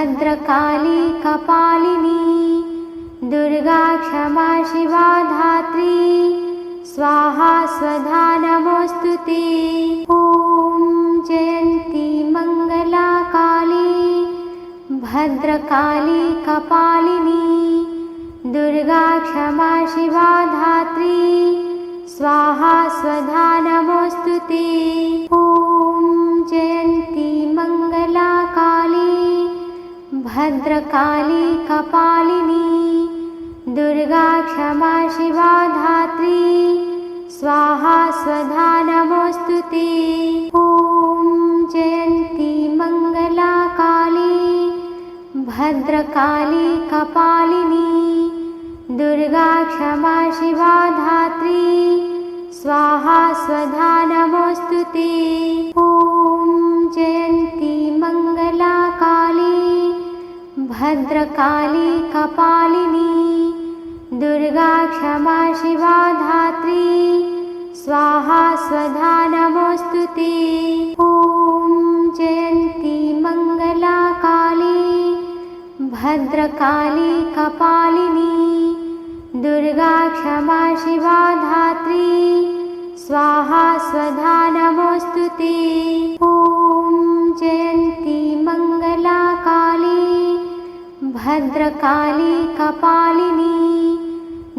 भद्रकाली कपालिनी दुर्गा क्षमा शिवा धात्री स्वाहा स्वधा नमोस्तुते। ॐ जयन्ती मंगला काली भद्रकाली कपालिनी दुर्गा क्षमा शिवा धात्री स्वाहा स्वधा नमोस्तुते। ॐ जयन्ती मंगला काली भद्रकाली कपालिनी दुर्गा क्षमा शिवा धात्री स्वाहा स्वधा नमोस्तुते। ॐ जयन्ती मंगला काली भद्रकाली कपालिनी दुर्गा क्षमा शिवा धात्री स्वाहा स्वधा नमोस्तुते। ॐ जयन्ती मंगला काली भद्रकाली कपालिनी दुर्गा क्षमा शिवा धात्री स्वाहा स्वधा नमोस्तुते। ॐ जयन्ती मंगला काली भद्रकाली कपालिनी दुर्गा क्षमा शिवा धात्री स्वाहा स्वधा नमोस्तुते। ॐ जयन्ती मंगला काली भद्रकाली कपालिनी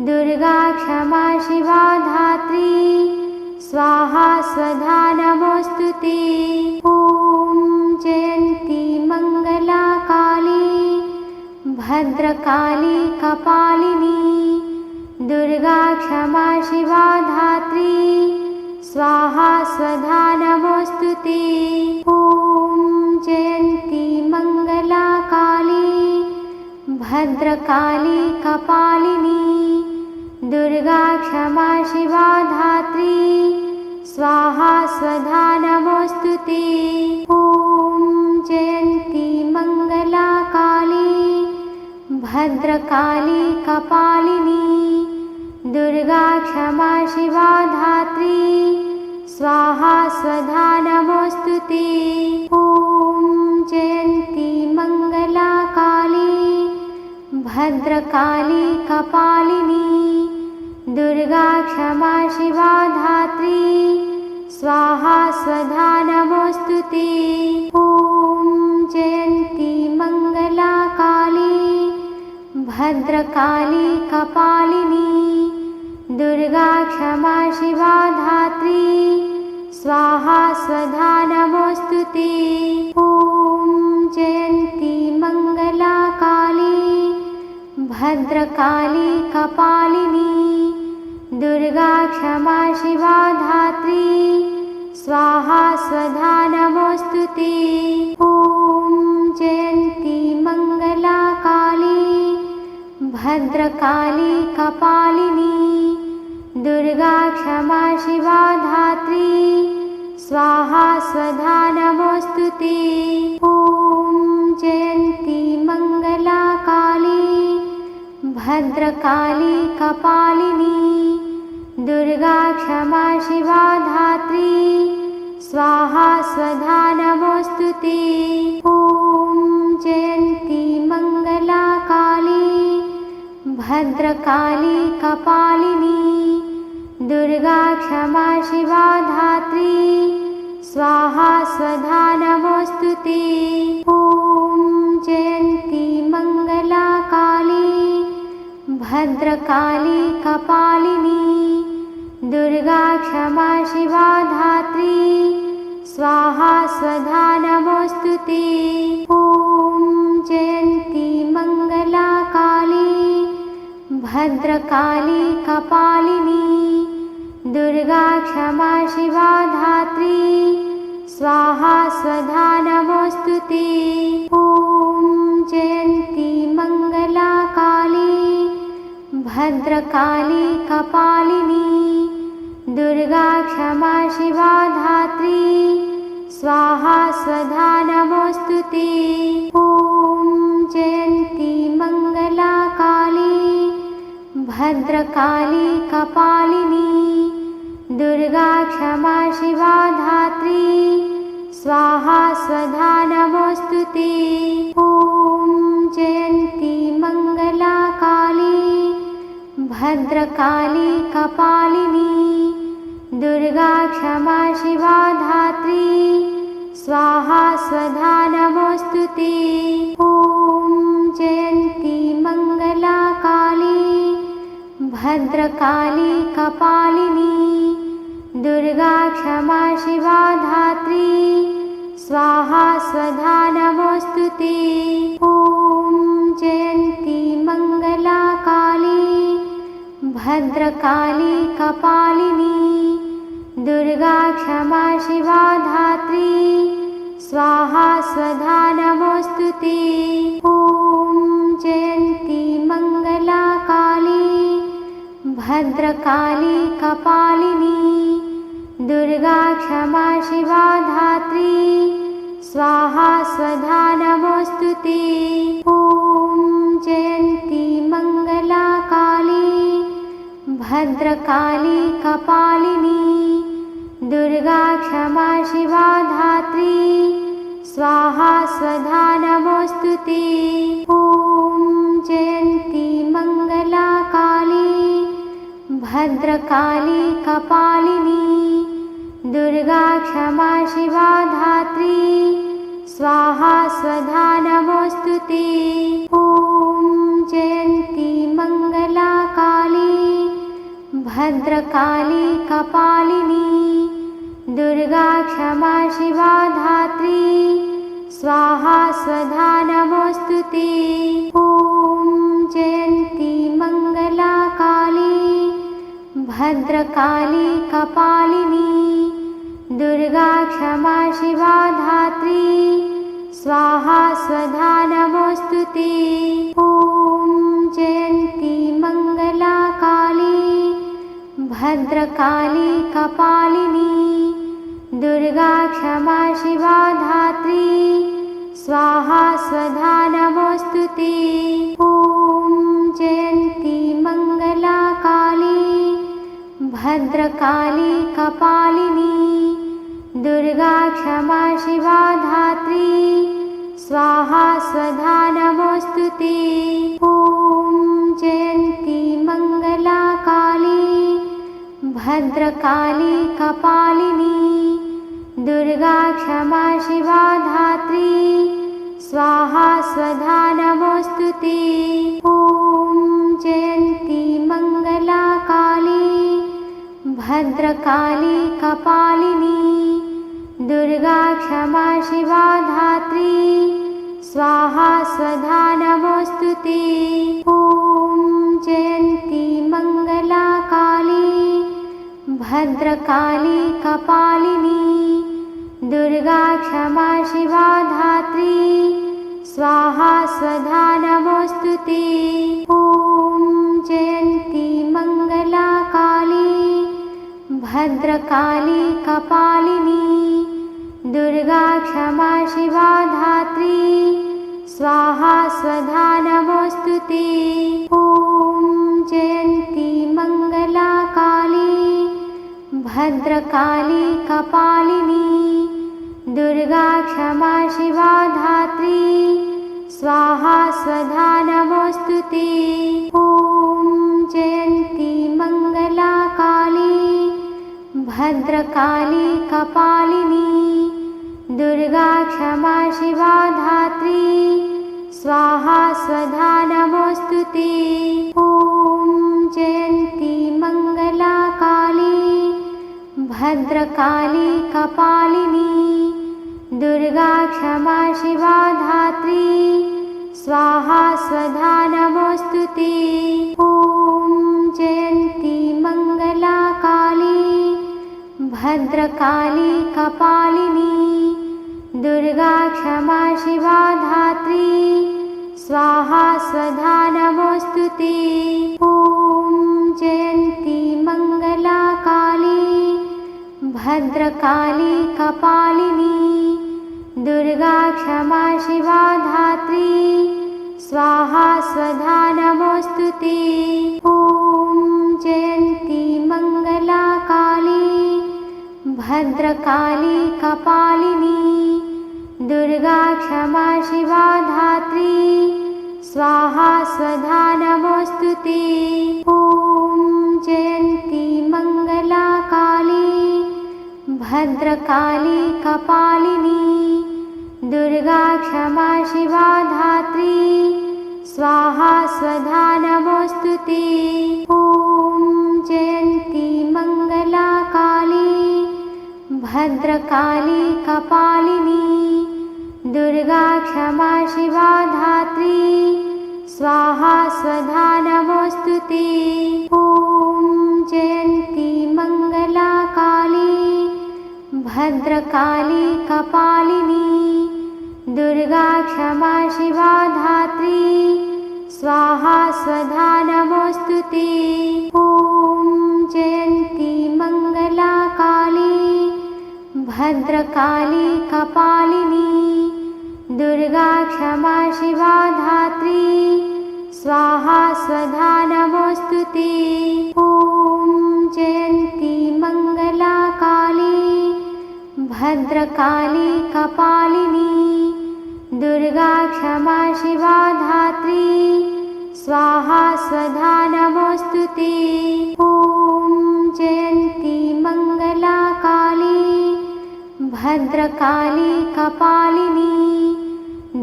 दुर्गा क्षमा शिवा धात्री स्वाहा स्वधा नमोस्तुते। ॐ जयन्ती मंगला काली भद्रकाली कपालिनी दुर्गा क्षमा शिवा धात्री स्वाहा स्वधा नमोस्तुते। ॐ जयन्ती मंगला काली भद्रकाली कपालिनी दुर्गा क्षमा शिवा धात्री स्वाहा स्वधा नमोस्तुते। ॐ जयन्ती मंगला काली भद्रकाली कपालिनी दुर्गा क्षमा शिवा धात्री स्वाहा स्वधा नमोस्तुते। ॐ जयन्ती मंगला काली भद्रकाली कपालिनी दुर्गा क्षमा शिवा धात्री स्वाहा स्वधा नमोस्तुते। ॐ जयन्ती मंगला काली भद्रकाली कपालिनी दुर्गा क्षमा शिवा धात्री स्वाहा स्वधा नमोस्तुते। ॐ जयन्ती मंगला काली भद्रकाली कपालिनी दुर्गा क्षमा शिवा धात्री स्वाहा स्वधा नमोस्तुते। ॐ जयन्ती मंगला काली भद्रकाली कपालिनी दुर्गा क्षमा शिवा धात्री स्वाहा स्वधा नमोस्तुते। ॐ जयन्ती मंगला काली भद्रकाली कपालिनी दुर्गा क्षमा शिवा धात्री स्वाहा स्वधा नमोस्तुते। ॐ जयन्ती मंगला काली भद्रकाली कपालिनी दुर्गा क्षमा शिवा धात्री स्वाहा स्वधा नमोस्तुते। ॐ जयन्ती मंगला काली भद्रकाली कपालिनी दुर्गा क्षमा शिवा धात्री स्वाहा स्वधा नमोस्तुते। ॐ जयन्ती मंगला काली भद्रकाली कपालिनी दुर्गा क्षमा शिवा धात्री स्वाहा स्वधा नमोस्तुते। ॐ जयन्ती मंगला काली भद्रकाली कपालिनी दुर्गा क्षमा शिवा धात्री स्वाहा स्वधा नमोस्तुते। ॐ जयन्ती मंगला काली भद्रकाली कपालिनी दुर्गा क्षमा शिवा धात्री स्वाहा स्वधा नमोस्तुते। ॐ भद्रकाली कपालिनी दुर्गा क्षमा शिवा धात्री स्वाहा स्वधा नमोस्तुते। ॐ जयन्ती मंगला काली भद्रकाली कपालिनी दुर्गा क्षमा शिवा धात्री स्वाहा स्वधा नमोस्तुते। ॐ जयन्ती मंगला काली भद्रकाली कपालिनी दुर्गा क्षमा शिवा धात्री स्वाहा स्वधा नमोस्तुते। ॐ जयन्ती मंगला काली भद्रकाली कपालिनी दुर्गा क्षमा शिवा धात्री स्वाहा स्वधा नमोस्तुते। ॐ जयन्ती मंगला काली भद्रकाली कपालिनी दुर्गा क्षमा शिवा धात्री स्वाहा स्वधा नमोस्तुते। ॐ जयन्ती मंगला काली भद्रकाली कपालिनी दुर्गा क्षमा शिवा धात्री स्वाहा स्वधा नमोस्तुते। ॐ जयन्ती मंगला काली भद्रकाली कपालिनी दुर्गा क्षमा शिवा धात्री स्वाहा स्वधा नमोस्तुते। ॐ जयन्ती मंगला काली भद्रकाली कपालिनी दुर्गा क्षमा शिवा धात्री स्वाहा स्वधा नमोस्तुते। ॐ जयन्ती मंगला काली भद्रकाली कपालिनी दुर्गा क्षमा शिवा धात्री स्वाहा स्वधा नमोस्तुते। ॐ जयन्ती मंगला काली भद्रकाली कपालिनी दुर्गा क्षमा शिवा धात्री स्वाहा स्वधा नमोस्तुते। ॐ जयन्ती मंगला काली भद्रकाली कपालिनी दुर्गा क्षमा शिवा धात्री स्वाहा स्वधा नमोस्तुते। ॐ जयन्ती मंगला काली भद्रकाली कपालिनी दुर्गा क्षमा शिवा धात्री स्वाहा स्वधा नमोस्तुते। ॐ जयन्ती मंगला काली भद्रकाली कपालिनी दुर्गा क्षमा शिवा धात्री स्वाहा स्वधा नमोस्तुते। ॐ जयन्ती मंगला काली भद्रकाली कपालिनी दुर्गा क्षमा शिवा धात्री स्वाहा स्वधा नमोस्तुते। ॐ जयन्ती मंगला काली भद्रकाली कपालिनी दुर्गा क्षमा शिवा धात्री स्वाहा स्वधा नमोस्तुते। ॐ जयन्ती मंगला काली भद्रकाली कपालिनी दुर्गा क्षमा शिवा धात्री स्वाहा स्वधा नमोस्तुते। ॐ जयन्ती मंगला काली भद्रकाली कपालिनी दुर्गा क्षमा शिवा धात्री स्वाहा स्वधा नमोस्तुते। ॐ जयन्ती मंगला काली भद्रकाली कपालिनी दुर्गा क्षमा शिवा धात्री स्वाहा स्वधा नमोस्तुते। ॐ जयन्ती मंगला काली भद्रकाली कपालिनी दुर्गा क्षमा शिवा धात्री स्वाहा स्वधा नमोस्तुते। ॐ जयन्ती मंगला काली भद्रकाली कपालिनी दुर्गा क्षमा शिवा धात्री स्वाहा स्वधा नमोऽस्तुते। ॐ जयन्ती मङ्गला काली भद्रकाली कपालिनी दुर्गा क्षमा शिवा धात्री स्वाहा स्वधा नमोऽस्तुते। ॐ जयन्ती मङ्गला काली भद्रकाली कपालिनी दुर्गा क्षमा शिवा धात्री स्वाहा स्वधा नमोऽस्तुते। ॐ जयन्ती मङ्गला काली भद्रकाली कपालिनी दुर्गा क्षमा शिवा धात्री स्वाहा स्वधा नमोऽस्तुते। ॐ जयन्ती मङ्गला काली भद्रकाली कपालिनी दुर्गा क्षमा शिवा धात्री स्वाहा स्वधा नमोऽस्तुते। ॐ जयन्ती मङ्गला काली भद्रकाली कपालिनी दुर्गा क्षमा शिवा धात्री स्वाहा स्वधा नमोऽस्तुते। ॐ जयन्ती मङ्गला काली भद्रकाली कपालिनी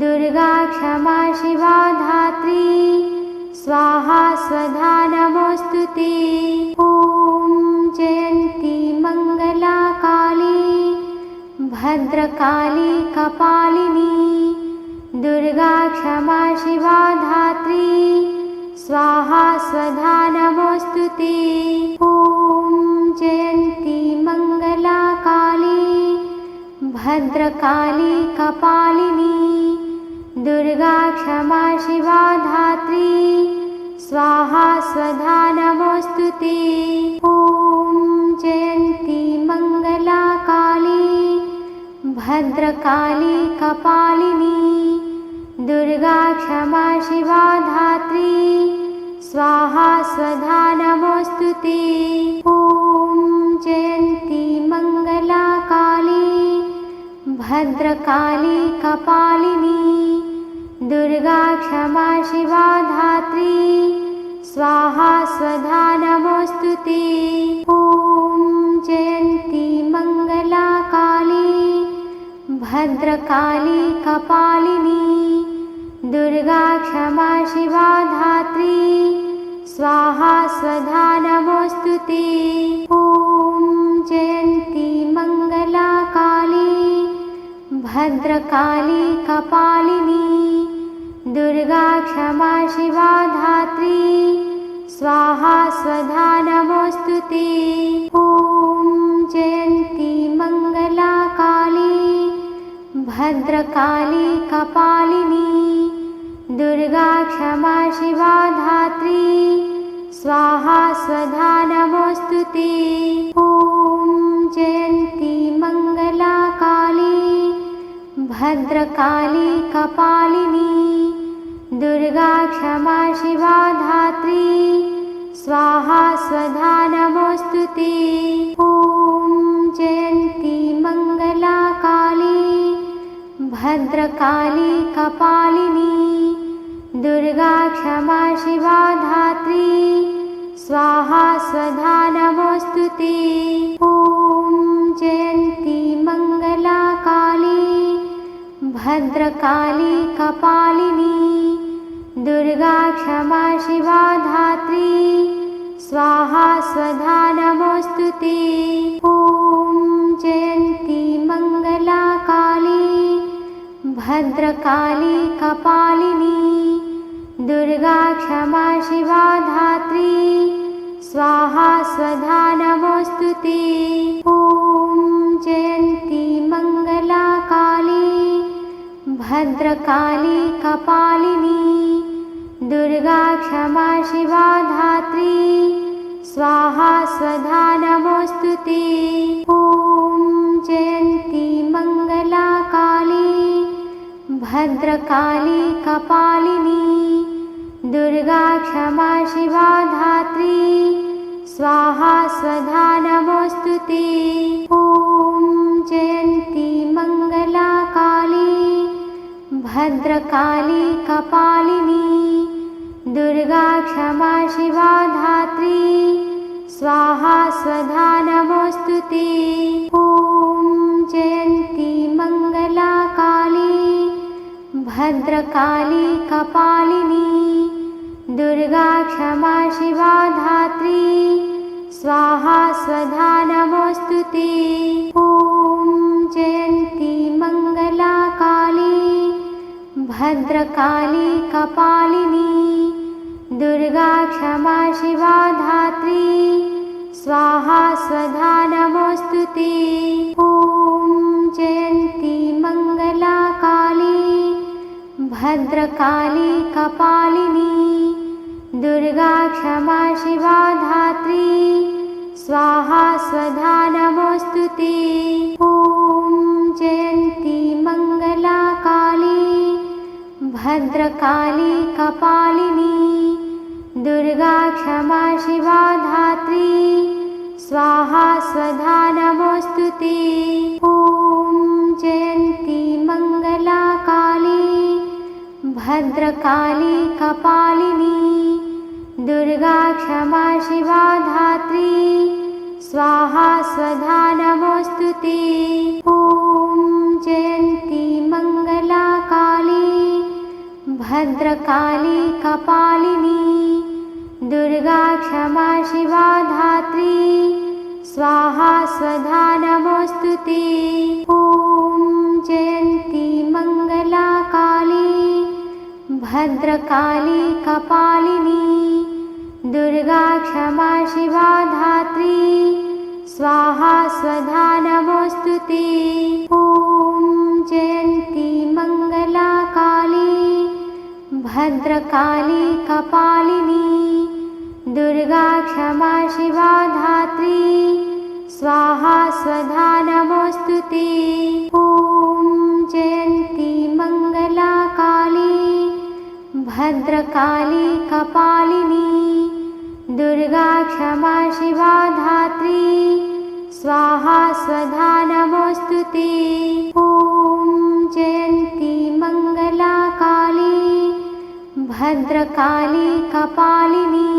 दुर्गा क्षमा शिवा धात्री स्वाहा स्वधा नमोऽस्तुते। ॐ जयन्ती मङ्गला काली भद्रकाली कपालिनी दुर्गा क्षमा शिवा धात्री स्वाहा स्वधा नमोऽस्तुते। ॐ जयन्ती मङ्गला काली भद्रकाली कपालिनी दुर्गा क्षमा शिवा धात्री स्वाहा स्वधा नमोऽस्तुते। ॐ जयन्ती मङ्गला काली भद्रकाली कपालिनी दुर्गा क्षमा शिवा धात्री स्वाहा स्वधा नमोऽस्तुते। ॐ जयन्ती मङ्गला काली भद्रकाली कपालिनी दुर्गा क्षमा शिवा धात्री स्वाहा स्वधा नमोऽस्तुते। ॐ जयन्ती मङ्गला काली भद्रकाली कपालिनी दुर्गा क्षमा शिवा धात्री स्वाहा स्वधा नमोऽस्तुते। ॐ जयन्ती मङ्गला काली भद्रकाली कपालिनी दुर्गा क्षमा शिवा धात्री स्वाहा स्वधा नमोऽस्तुते। ॐ जयन्ती मङ्गला काली भद्रकाली कपालिनी दुर्गा क्षमा शिवा धात्री स्वाहा स्वधा नमोऽस्तुते। ॐ जयन्ती मङ्गला काली भद्रकाली कपालिनी दुर्गा क्षमा शिवा धात्री स्वाहा स्वधा नमोऽस्तुते। ॐ जयन्ती मङ्गला काली भद्रकाली कपालिनी दुर्गा क्षमा शिवा धात्री स्वाहा स्वधा नमोऽस्तुते। ॐ जयन्ती मङ्गला काली भद्रकाली कपालिनी दुर्गा क्षमा शिवा धात्री स्वाहा स्वधा नमोऽस्तुते। ॐ जयन्ती मङ्गला काली भद्रकाली कपालिनी दुर्गा क्षमा शिवा धात्री स्वाहा स्वधा नमोऽस्तुते। ॐ जयन्ती मङ्गला काली भद्रकाली कपालिनी दुर्गा क्षमा शिवा धात्री स्वाहा स्वधा नमोऽस्तुते। ॐ जयन्ती मङ्गला काली भद्रकाली कपालिनी दुर्गा क्षमा शिवा धात्री स्वाहा स्वधा नमोऽस्तुते। ॐ जयन्ती मङ्गला काली भद्रकाली कपालिनी दुर्गा क्षमा शिवा धात्री स्वाहा स्वधा नमोस्तुते। ॐ जयन्ती मंगला काली भद्रकाली कपालिनी दुर्गा क्षमा शिवा धात्री स्वाहा स्वधा नमोस्तुते। ॐ जयन्ती मंगला काली भद्रकाली कपालिनी दुर्गा क्षमा शिवा धात्री स्वाहा स्वधा नमोस्तुते। ॐ जयन्ती मंगला काली भद्रकाली कपालिनी दुर्गा क्षमा शिवा धात्री स्वाहा स्वधा नमोस्तुते। ॐ जयन्ती मंगला काली भद्रकाली कपालिनी दुर्गा क्षमा शिवा धात्री स्वाहा स्वधा नमोस्तुते। ॐ जयन्ती मंगला काली भद्रकाली कपालिनी दुर्गा क्षमा शिवा धात्री स्वाहा स्वधा नमोस्तुते। ॐ जयन्ती मंगला काली भद्रकाली कपालिनी दुर्गा क्षमा शिवा धात्री स्वाहा स्वधा नमोस्तुते। ॐ जयन्ती मंगला काली भद्रकाली कपालिनी दुर्गा क्षमा शिवा धात्री स्वाहा स्वधा नमोस्तुते। ॐ जयन्ती मंगला काली भद्रकाली कपालिनी दुर्गा क्षमा शिवा धात्री स्वाहा स्वधा नमोस्तुते। ॐ जयन्ती मंगला काली भद्रकाली कपालिनी दुर्गा क्षमा शिवा धात्री स्वाहा स्वधा नमोस्तुते। ॐ जयन्ती मंगला काली भद्रकाली कपालिनी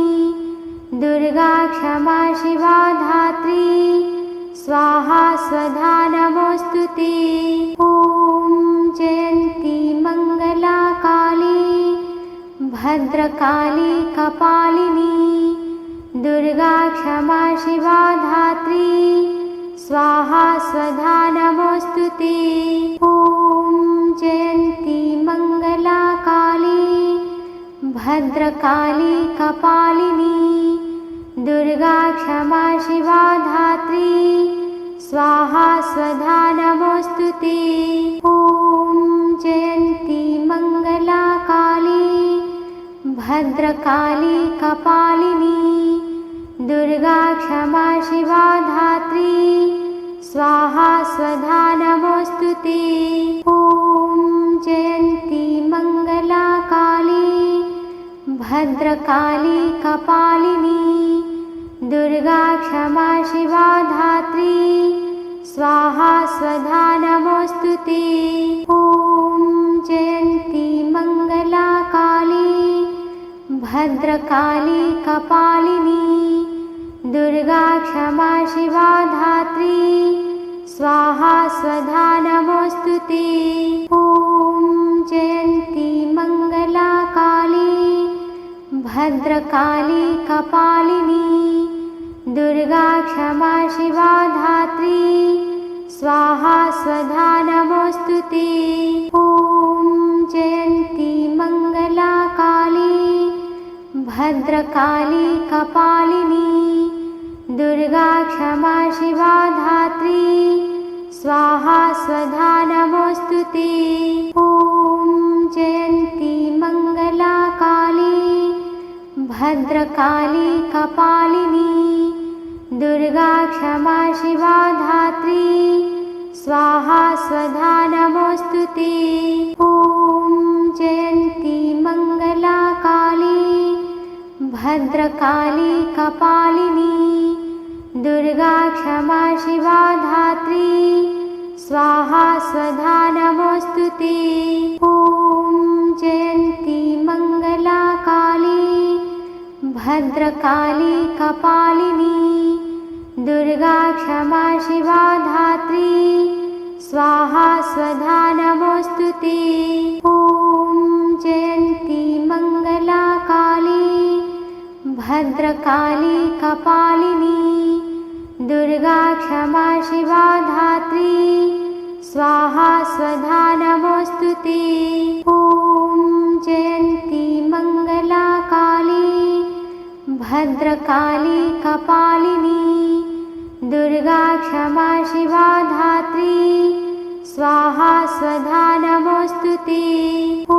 दुर्गा क्षमा शिवा धात्री स्वाहा स्वधा नमोस्तुते। ॐ जयन्ती मंगला काली भद्रकाली कपालिनी दुर्गा क्षमा शिवा धात्री स्वाहा स्वधा नमोस्तुते। ॐ जयन्ती मंगला काली भद्रकाली कपालिनी दुर्गा क्षमा शिवा धात्री स्वाहा स्वधा नमोस्तुते। ॐ जयन्ती मंगला काली भद्रकाली कपालिनी दुर्गा क्षमा शिवा धात्री स्वाहा स्वधा नमोस्तुते। ॐ जयन्ती मंगला काली भद्रकाली कपालिनी दुर्गा क्षमा शिवा धात्री स्वाहा स्वधा नमोस्तुते। ॐ जयन्ती मंगला काली भद्रकाली कपालिनी दुर्गा क्षमा शिवा धात्री स्वाहा स्वधा नमोस्तुते। ॐ जयन्ती मंगला काली भद्रकाली कपालिनी दुर्गा क्षमा शिवा धात्री स्वाहा स्वधा नमोस्तुते। ॐ जयन्ती मंगला काली भद्रकाली कपालिनी दुर्गा क्षमा शिवा धात्री स्वाहा स्वधा नमोस्तुते। ॐ जयन्ती मंगला काली भद्रकाली कपालिनी दुर्गा क्षमा शिवा धात्री स्वाहा स्वधा नमोस्तुते। ॐ जयन्ती मंगला काली भद्रकाली कपालिनी दुर्गा क्षमा शिवा धात्री स्वाहा स्वधा नमोस्तुते। ॐ जयन्ती मंगला काली भद्रकाली कपालिनी दुर्गा क्षमा शिवा धात्री स्वाहा स्वधा नमोस्तुते। ॐ जयन्ती मंगला काली भद्रकाली कपालिनी दुर्गा क्षमा शिवा धात्री स्वाहा स्वधा नमोस्तुते। ॐ जयन्ती मंगला काली भद्रकाली कपालिनी दुर्गा क्षमा शिवा धात्री स्वाहा स्वधा नमोस्तुते। ॐ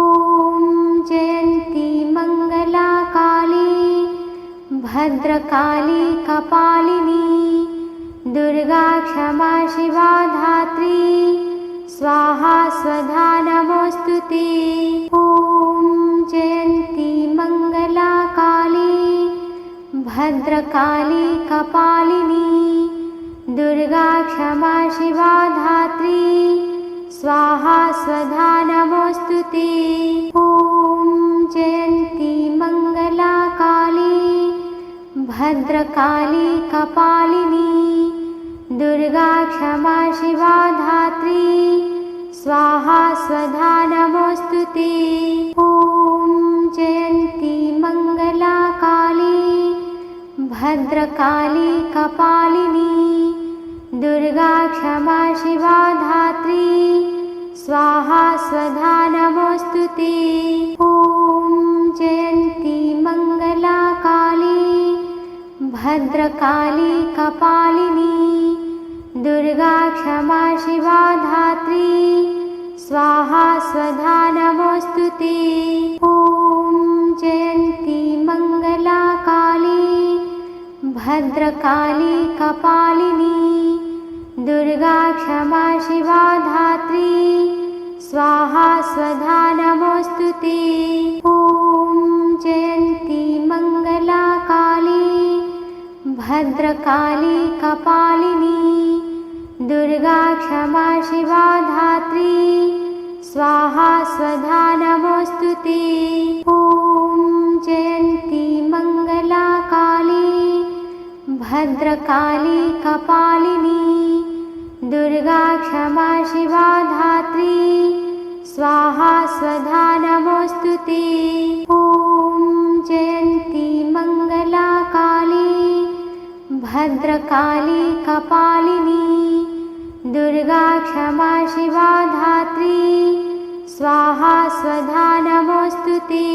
जयन्ती मंगला काली भद्रकाली कपालिनी दुर्गा क्षमा शिवा धात्री स्वाहा स्वधा नमोस्तुते। ॐ जयन्ती मंगला काली भद्रकाली कपालिनी दुर्गा क्षमा शिवा धात्री स्वाहा स्वधा नमोस्तुते। ॐ जयन्ती मंगला काली भद्रकाली कपालिनी दुर्गा क्षमा शिवा धात्री स्वाहा स्वधा नमोस्तुते। ॐ जयन्ती मंगला काली भद्रकाली कपालिनी दुर्गा क्षमा शिवा धात्री स्वाहा स्वधा नमोस्तुते। ॐ जयन्ती मंगला काली भद्रकाली कपालिनी दुर्गा क्षमा शिवा धात्री स्वाहा स्वधा नमोस्तुते। ॐ जयन्ती मंगला काली भद्रकाली कपालिनी दुर्गा क्षमा शिवा धात्री स्वाहा स्वधा नमोस्तुते। ॐ जयन्ती मंगला काली भद्रकाली कपालिनी दुर्गा क्षमा शिवा धात्री स्वाहा स्वधा नमोस्तुते। ॐ जयन्ती मंगला काली भद्रकाली कपालिनी दुर्गा क्षमा शिवा धात्री स्वाहा स्वधा नमोस्तुते। ॐ जयन्ती मंगला काली भद्रकाली कपालिनी दुर्गा क्षमा शिवा धात्री स्वाहा स्वधा नमोस्तुते।